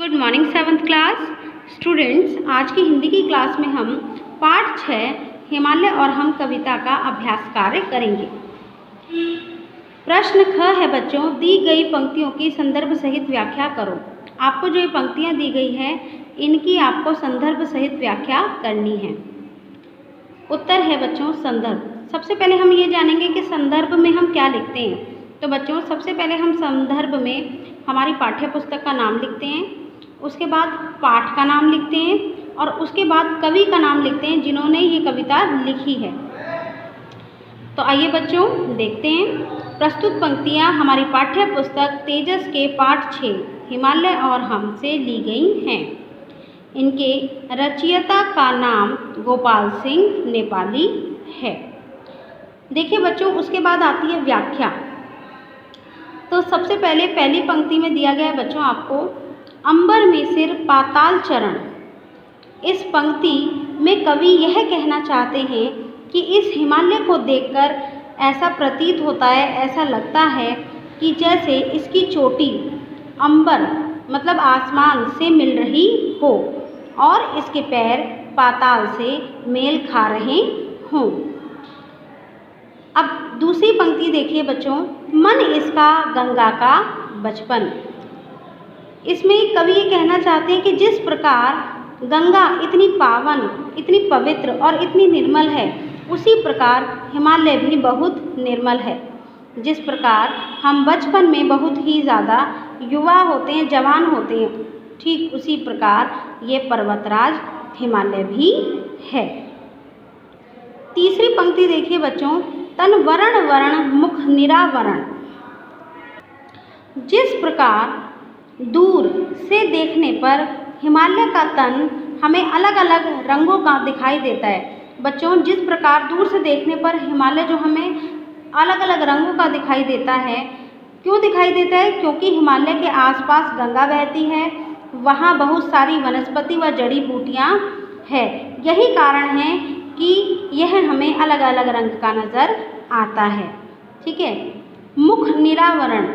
Good morning seventh class students. आज की हिंदी की क्लास में हम पाठ 6 हिमालय और हम कविता का अभ्यास कार्य करेंगे। प्रश्न ख है बच्चों, दी गई पंक्तियों की संदर्भ सहित व्याख्या करो। आपको जो ये पंक्तियाँ दी गई है इनकी आपको संदर्भ सहित व्याख्या करनी है। उत्तर है बच्चों संदर्भ। सबसे पहले हम ये जानेंगे कि संदर्भ में हम क्या लिखते हैं। तो बच्चों सबसे पहले हम संदर्भ में हमारी पाठ्य पुस्तक का नाम लिखते हैं, उसके बाद पाठ का नाम लिखते हैं और उसके बाद कवि का नाम लिखते हैं जिन्होंने ये कविता लिखी है। तो आइए बच्चों देखते हैं। प्रस्तुत पंक्तियाँ हमारी पाठ्य पुस्तक तेजस के पाठ 6 हिमालय और हम से ली गई हैं। इनके रचयिता का नाम गोपाल सिंह नेपाली है। देखिए बच्चों उसके बाद आती है व्याख्या। तो सबसे पहले पहली पंक्ति में दिया गया है बच्चों आपको अंबर में सिर पाताल चरण। इस पंक्ति में कवि यह कहना चाहते हैं कि इस हिमालय को देखकर ऐसा प्रतीत होता है, ऐसा लगता है कि जैसे इसकी चोटी अंबर मतलब आसमान से मिल रही हो और इसके पैर पाताल से मेल खा रहे हों। अब दूसरी पंक्ति देखिए बच्चों, मन इसका गंगा का बचपन। इसमें कवि ये कहना चाहते हैं कि जिस प्रकार गंगा इतनी पावन, इतनी पवित्र और इतनी निर्मल है, उसी प्रकार हिमालय भी बहुत निर्मल है। जिस प्रकार हम बचपन में बहुत ही ज़्यादा युवा होते हैं, जवान होते हैं, ठीक उसी प्रकार ये पर्वतराज हिमालय भी है। तीसरी पंक्ति देखिए बच्चों, तन वरण वरण मुख निरावरण। जिस प्रकार दूर से देखने पर हिमालय का तन हमें अलग अलग रंगों का दिखाई देता है। बच्चों जिस प्रकार दूर से देखने पर हिमालय जो हमें अलग अलग रंगों का दिखाई देता है, क्यों दिखाई देता है? क्योंकि हिमालय के आसपास गंगा बहती है, वहाँ बहुत सारी वनस्पति व जड़ी बूटियाँ है। यही कारण है कि यह हमें अलग अलग रंग का नज़र आता है। ठीक है, मुख निरावरण।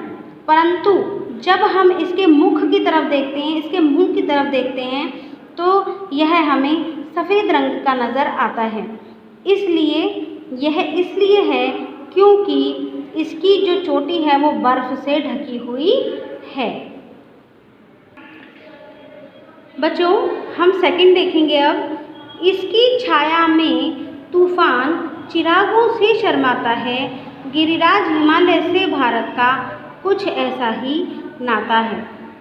परंतु जब हम इसके मुख की तरफ देखते हैं, इसके मुंह की तरफ देखते हैं, तो यह हमें सफ़ेद रंग का नज़र आता है। इसलिए यह इसलिए है क्योंकि इसकी जो चोटी है वो बर्फ़ से ढकी हुई है। बच्चों हम सेकंड देखेंगे अब। इसकी छाया में तूफान चिरागों से शर्माता है, गिरिराज हिमालय से भारत का कुछ ऐसा ही नाता है।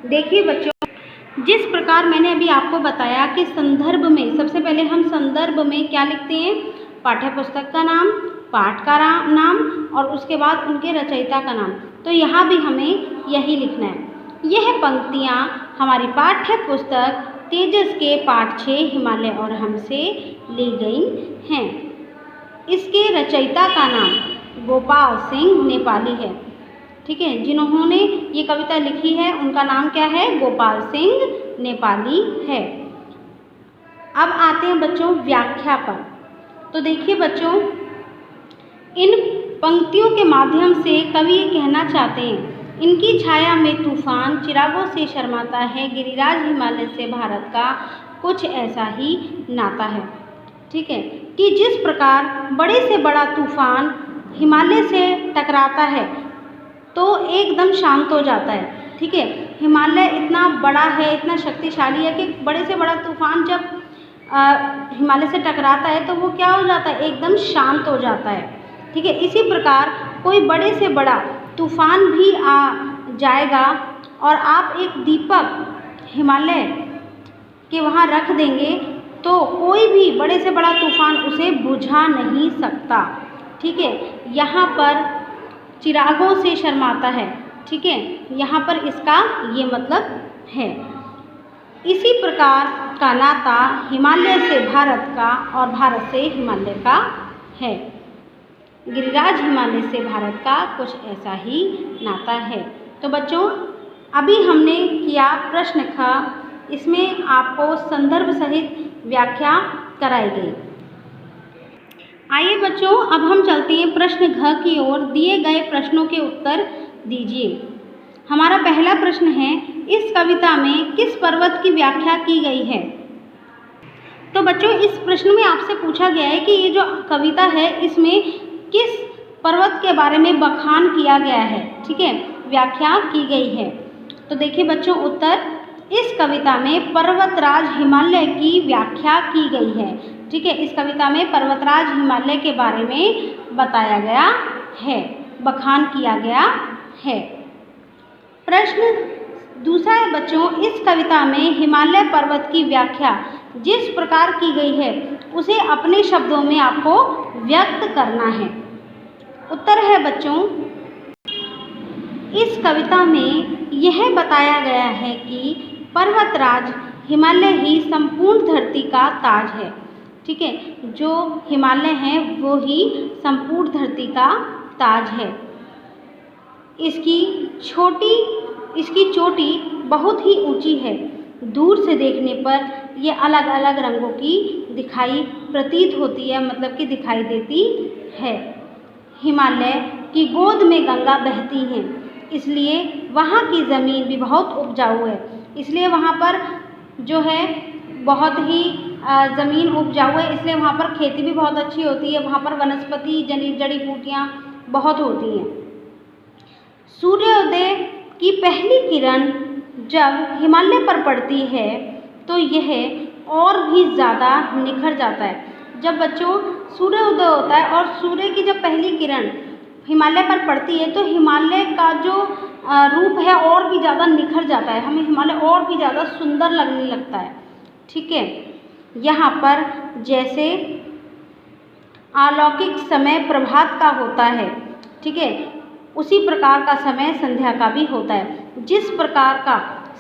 देखिए बच्चों जिस प्रकार मैंने अभी आपको बताया कि संदर्भ में सबसे पहले हम संदर्भ में क्या लिखते हैं, पाठ्य पुस्तक का नाम, पाठ का नाम और उसके बाद उनके रचयिता का नाम। तो यहाँ भी हमें यही लिखना है। यह पंक्तियाँ हमारी पाठ्य पुस्तक तेजस के पाठ 6 हिमालय और हमसे ली गई हैं। इसके रचयिता का नाम गोपाल सिंह नेपाली है। ठीक है, जिन्होंने ये कविता लिखी है उनका नाम क्या है? गोपाल सिंह नेपाली है। अब आते हैं बच्चों व्याख्या पर। तो देखिए बच्चों इन पंक्तियों के माध्यम से कवि ये कहना चाहते हैं, इनकी छाया में तूफान चिरागों से शर्माता है, गिरिराज हिमालय से भारत का कुछ ऐसा ही नाता है। ठीक है, कि जिस प्रकार बड़े से बड़ा तूफान हिमालय से टकराता है तो एकदम शांत हो जाता है। ठीक है, हिमालय इतना बड़ा है, इतना शक्तिशाली है कि बड़े से बड़ा तूफान जब हिमालय से टकराता है तो वो क्या हो जाता है? एकदम शांत हो जाता है। ठीक है, इसी प्रकार कोई बड़े से बड़ा तूफान भी आ जाएगा और आप एक दीपक हिमालय के वहाँ रख देंगे तो कोई भी बड़े से बड़ा तूफान उसे बुझा नहीं सकता। ठीक है, यहाँ पर चिरागों से शर्माता है। ठीक है, यहाँ पर इसका ये मतलब है। इसी प्रकार का नाता हिमालय से भारत का और भारत से हिमालय का है। गिरिराज हिमालय से भारत का कुछ ऐसा ही नाता है। तो बच्चों अभी हमने किया प्रश्न ख, इसमें आपको संदर्भ सहित व्याख्या कराई गई। आइए बच्चों अब हम चलते हैं प्रश्न घ की ओर। दिए गए प्रश्नों के उत्तर दीजिए। हमारा पहला प्रश्न है, इस कविता में किस पर्वत की व्याख्या की गई है? तो बच्चों इस प्रश्न में आपसे पूछा गया है कि ये जो कविता है इसमें किस पर्वत के बारे में बखान किया गया है, ठीक है, व्याख्या की गई है। तो देखिए बच्चों उत्तर, इस कविता में पर्वतराज हिमालय की व्याख्या की गई है, ठीक है। इस कविता में पर्वतराज हिमालय के बारे में बताया गया है, बखान किया गया है। प्रश्न दूसरा है बच्चों, इस कविता में हिमालय पर्वत की व्याख्या जिस प्रकार की गई है उसे अपने शब्दों में आपको व्यक्त करना है। उत्तर है बच्चों, इस कविता में यह बताया गया है कि पर्वतराज हिमालय ही संपूर्ण धरती का ताज है, ठीक है। जो हिमालय है वो ही संपूर्ण धरती का ताज है। इसकी चोटी बहुत ही ऊंची है। दूर से देखने पर ये अलग अलग रंगों की दिखाई प्रतीत होती है, मतलब कि दिखाई देती है। हिमालय की गोद में गंगा बहती हैं, इसलिए वहाँ की ज़मीन भी बहुत उपजाऊ है। इसलिए वहाँ पर जो है बहुत ही ज़मीन उपजाऊ है, इसलिए वहाँ पर खेती भी बहुत अच्छी होती है। वहाँ पर वनस्पति जड़ी बूटियाँ बहुत होती हैं। सूर्योदय की पहली किरण जब हिमालय पर पड़ती है तो यह और भी ज़्यादा निखर जाता है। जब बच्चों सूर्योदय होता है और सूर्य की जब पहली किरण हिमालय पर पड़ती है तो हिमालय का जो रूप है और भी ज़्यादा निखर जाता है, हमें हिमालय और भी ज़्यादा सुंदर लगने लगता है, ठीक है। यहाँ पर जैसे अलौकिक समय प्रभात का होता है, ठीक है, उसी प्रकार का समय संध्या का भी होता है। जिस प्रकार का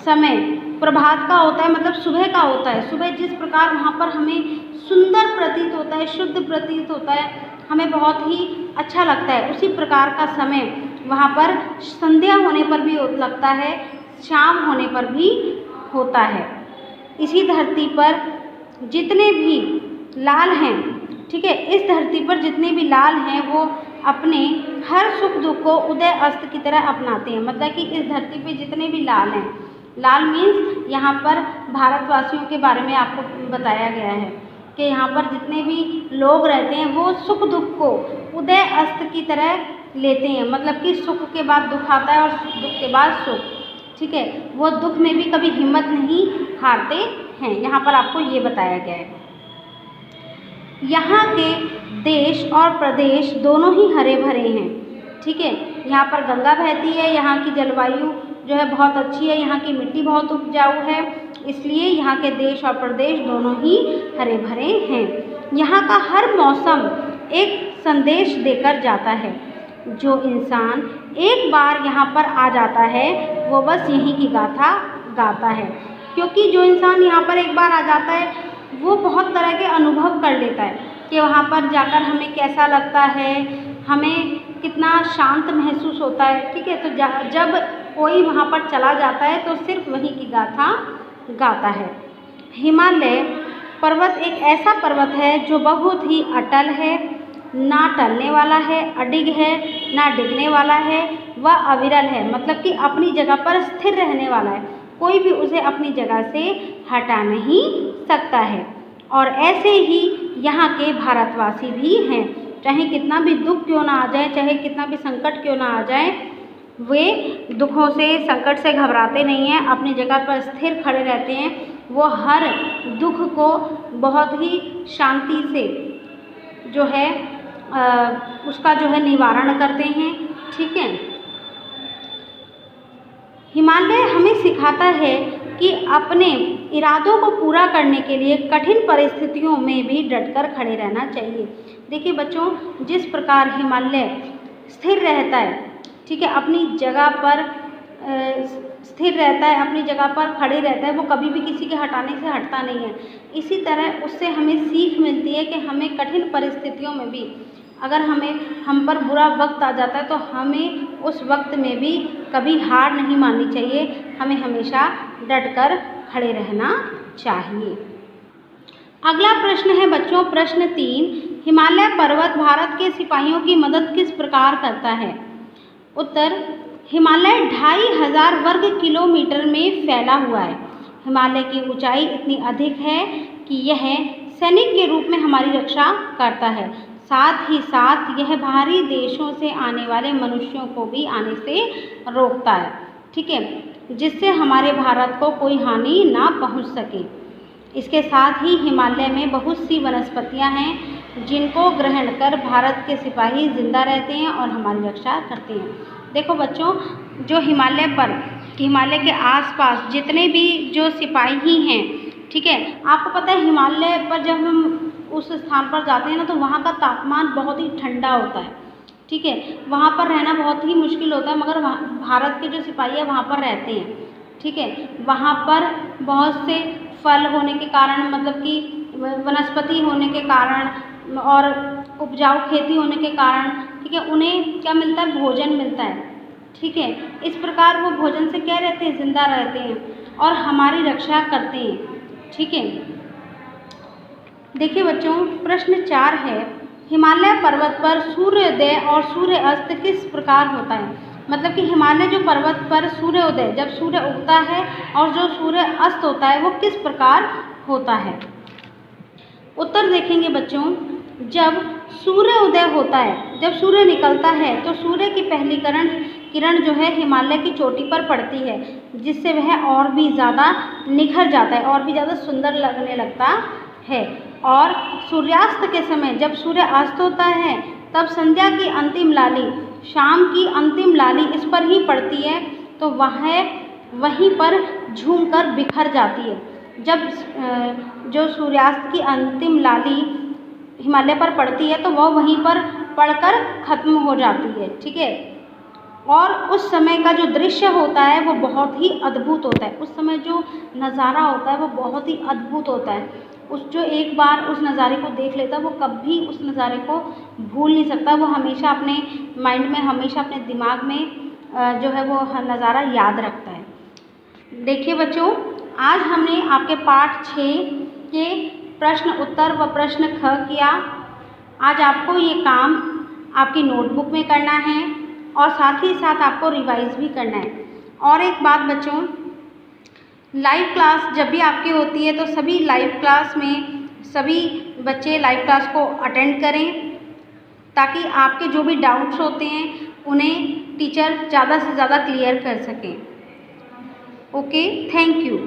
समय प्रभात का होता है मतलब सुबह का होता है, सुबह जिस प्रकार वहाँ पर हमें सुंदर प्रतीत होता है, शुद्ध प्रतीत होता है, हमें बहुत ही अच्छा लगता है, उसी प्रकार का समय वहाँ पर संध्या होने पर भी लगता है, शाम होने पर भी होता है। इसी धरती पर जितने भी लाल हैं, ठीक है, इस धरती पर जितने भी लाल हैं वो अपने हर सुख दुख को उदय अस्त की तरह अपनाते हैं। मतलब कि इस धरती पे जितने भी लाल हैं, लाल मीन्स यहाँ पर भारतवासियों के बारे में आपको बताया गया है कि यहाँ पर जितने भी लोग रहते हैं वो सुख दुख को उदय अस्त की तरह लेते हैं। मतलब कि सुख के बाद दुख आता है और दुख के बाद सुख, ठीक है, वो दुख में भी कभी हिम्मत नहीं हारते हैं। यहाँ पर आपको ये बताया गया है। यहाँ के देश और प्रदेश दोनों ही हरे भरे हैं, ठीक है। यहाँ पर गंगा बहती है, यहाँ की जलवायु जो है बहुत अच्छी है, यहाँ की मिट्टी बहुत उपजाऊ है, इसलिए यहाँ के देश और प्रदेश दोनों ही हरे भरे हैं। यहाँ का हर मौसम एक संदेश देकर जाता है। जो इंसान एक बार यहाँ पर आ जाता है वो बस यहीं की गाथा गाता है, क्योंकि जो इंसान यहाँ पर एक बार आ जाता है वो बहुत तरह के अनुभव कर लेता है कि वहाँ पर जाकर हमें कैसा लगता है, हमें कितना शांत महसूस होता है, ठीक है। तो जब कोई वहाँ पर चला जाता है तो सिर्फ वहीं की गाथा गाता है। हिमालय पर्वत एक ऐसा पर्वत है जो बहुत ही अटल है, ना टलने वाला है, अडिग है, ना डिगने वाला है, वह अविरल है, मतलब कि अपनी जगह पर स्थिर रहने वाला है, कोई भी उसे अपनी जगह से हटा नहीं सकता है। और ऐसे ही यहाँ के भारतवासी भी हैं, चाहे कितना भी दुख क्यों ना आ जाए, चाहे कितना भी संकट क्यों ना आ जाए, वे दुखों से संकट से घबराते नहीं हैं, अपनी जगह पर स्थिर खड़े रहते हैं। वो हर दुख को बहुत ही शांति से जो है उसका जो है निवारण करते हैं, ठीक है। हिमालय हमें सिखाता है कि अपने इरादों को पूरा करने के लिए कठिन परिस्थितियों में भी डटकर खड़े रहना चाहिए। देखिए बच्चों, जिस प्रकार हिमालय स्थिर रहता है, ठीक है, अपनी जगह पर स्थिर रहता है, अपनी जगह पर खड़े रहता है, वो कभी भी किसी के हटाने से हटता नहीं है। इसी तरह उससे हमें सीख मिलती है कि हमें कठिन परिस्थितियों में भी अगर हम पर बुरा वक्त आ जाता है तो हमें उस वक्त में भी कभी हार नहीं माननी चाहिए, हमें हमेशा डटकर खड़े रहना चाहिए। अगला प्रश्न है बच्चों, प्रश्न 3, हिमालय पर्वत भारत के सिपाहियों की मदद किस प्रकार करता है? उत्तर, हिमालय 2500 वर्ग किलोमीटर में फैला हुआ है। हिमालय की ऊंचाई इतनी अधिक है कि यह सैनिक के रूप में हमारी रक्षा करता है। साथ ही साथ यह बाहरी देशों से आने वाले मनुष्यों को भी आने से रोकता है, ठीक है, जिससे हमारे भारत को कोई हानि ना पहुंच सके। इसके साथ ही हिमालय में बहुत सी वनस्पतियां हैं जिनको ग्रहण कर भारत के सिपाही जिंदा रहते हैं और हमारी रक्षा करते हैं। देखो बच्चों, जो हिमालय के आसपास जितने भी जो सिपाही हैं, ठीक है, आपको पता है हिमालय पर जब हम उस स्थान पर जाते हैं ना तो वहाँ का तापमान बहुत ही ठंडा होता है, ठीक है, वहाँ पर रहना बहुत ही मुश्किल होता है, मगर भारत के जो सिपाही है वहाँ पर रहते हैं, ठीक है। वहाँ पर बहुत से फल होने के कारण, मतलब कि वनस्पति होने के कारण और उपजाऊ खेती होने के कारण, ठीक है, उन्हें क्या मिलता है, भोजन मिलता है, ठीक है। इस प्रकार वो भोजन से क्या रहते हैं, जिंदा रहते हैं और हमारी रक्षा करते हैं, ठीक है। देखिए बच्चों, प्रश्न 4 है, हिमालय पर्वत पर सूर्योदय और सूर्यास्त किस प्रकार होता है। मतलब कि हिमालय जो पर्वत पर सूर्योदय, जब सूर्य उगता है, और जो सूर्य अस्त होता है वो किस प्रकार होता है। उत्तर देखेंगे बच्चों, जब सूर्य उदय होता है, जब सूर्य निकलता है तो सूर्य की पहली किरण जो है हिमालय की चोटी पर पड़ती है, जिससे वह और भी ज़्यादा निखर जाता है, और भी ज़्यादा सुंदर लगने लगता है। और सूर्यास्त के समय जब सूर्य अस्त होता है तब संध्या की अंतिम लाली, शाम की अंतिम लाली इस पर ही पड़ती है, तो वह वहीं पर झूमकर बिखर जाती है। जब जो सूर्यास्त की अंतिम लाली हिमालय पर पड़ती है तो वह वहीं पर पड़कर ख़त्म हो जाती है, ठीक है। और उस समय का जो दृश्य होता है वो बहुत ही अद्भुत होता है। उस समय जो नज़ारा होता है वो बहुत ही अद्भुत होता है। जो एक बार उस नज़ारे को देख लेता है वो कभी उस नज़ारे को भूल नहीं सकता, वो हमेशा अपने माइंड में, हमेशा अपने दिमाग में जो है वो नज़ारा याद रखता है। देखिए बच्चों, आज हमने आपके पाठ 6 के प्रश्न उत्तर व प्रश्न ख किया। आज आपको ये काम आपकी नोटबुक में करना है और साथ ही साथ आपको रिवाइज भी करना है। और एक बात बच्चों, लाइव क्लास जब भी आपकी होती है तो सभी लाइव क्लास में सभी बच्चे लाइव क्लास को अटेंड करें, ताकि आपके जो भी डाउट्स होते हैं उन्हें टीचर ज़्यादा से ज़्यादा क्लियर कर सकें। Okay, thank you.